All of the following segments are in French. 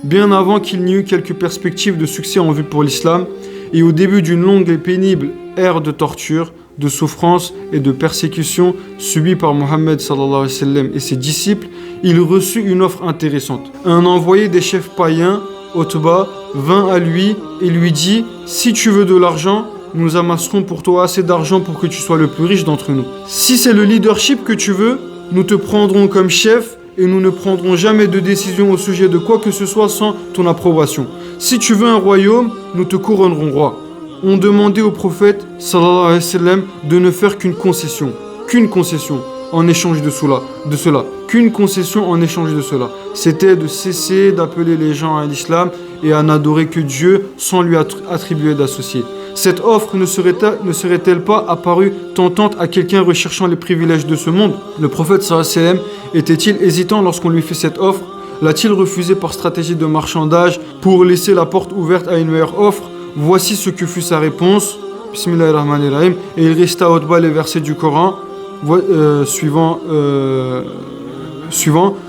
bien avant qu'il n'y eût quelques perspectives de succès en vue pour l'islam, et au début d'une longue et pénible ère de torture, de souffrance et de persécution subie par Mohammed sallallahu alayhi wa sallam et ses disciples, il reçut une offre intéressante. Un envoyé des chefs païens, Otba, vint à lui et lui dit « Si tu veux de l'argent, nous amasserons pour toi assez d'argent pour que tu sois le plus riche d'entre nous. Si c'est le leadership que tu veux, nous te prendrons comme chef et nous ne prendrons jamais de décision au sujet de quoi que ce soit sans ton approbation. Si tu veux un royaume, nous te couronnerons roi. » On demandait au prophète sallallahu alayhi wa sallam de ne faire qu'une concession en échange de cela, qu'une concession en échange de cela. C'était de cesser d'appeler les gens à l'islam et à n'adorer que Dieu sans lui attribuer d'associés. Cette offre ne serait-elle pas apparue tentante à quelqu'un recherchant les privilèges de ce monde? Le prophète sallallahu alayhi wa sallam était-il hésitant lorsqu'on lui fait cette offre? L'a-t-il refusé par stratégie de marchandage pour laisser la porte ouverte à une meilleure offre? Voici ce que fut sa réponse. Bismillahirrahmanirrahim. Et il récita à haute voix les versets du Coran suivant.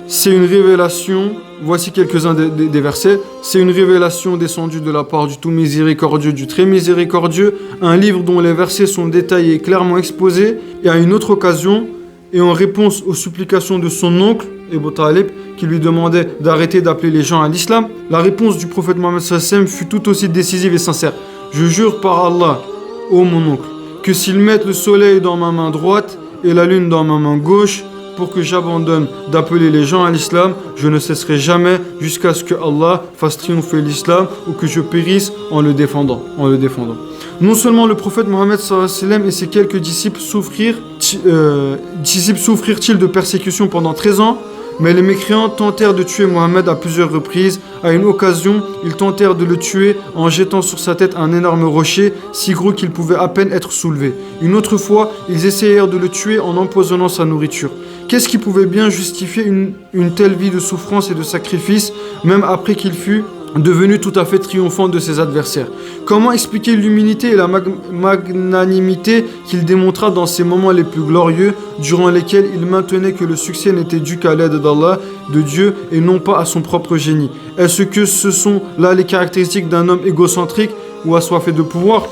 C'est une révélation. Voici quelques-uns des versets. C'est une révélation descendue de la part du tout miséricordieux, du très miséricordieux. Un livre dont les versets sont détaillés et clairement exposés. Et à une autre occasion, et en réponse aux supplications de son oncle, Abu Talib, qui lui demandait d'arrêter d'appeler les gens à l'islam, la réponse du prophète Mohammed sallallahu alayhi wa sallam fut tout aussi décisive et sincère. Je jure par Allah, ô mon oncle, que s'ils mettent le soleil dans ma main droite et la lune dans ma main gauche, pour que j'abandonne d'appeler les gens à l'islam, je ne cesserai jamais jusqu'à ce que Allah fasse triompher l'islam ou que je périsse en le défendant. Non seulement le prophète Mohammed sallallahu alayhi wa sallam et ses quelques disciples souffrirent-ils de persécution pendant 13 ans, mais les mécréants tentèrent de tuer Mohammed à plusieurs reprises. À une occasion, ils tentèrent de le tuer en jetant sur sa tête un énorme rocher, si gros qu'il pouvait à peine être soulevé. Une autre fois, ils essayèrent de le tuer en empoisonnant sa nourriture. Qu'est-ce qui pouvait bien justifier une telle vie de souffrance et de sacrifice, même après qu'il fût devenu tout à fait triomphant de ses adversaires? Comment expliquer l'humilité et la magnanimité qu'il démontra dans ces moments les plus glorieux, durant lesquels il maintenait que le succès n'était dû qu'à l'aide d'Allah, de Dieu, et non pas à son propre génie? Est-ce que ce sont là les caractéristiques d'un homme égocentrique ou assoiffé de pouvoir?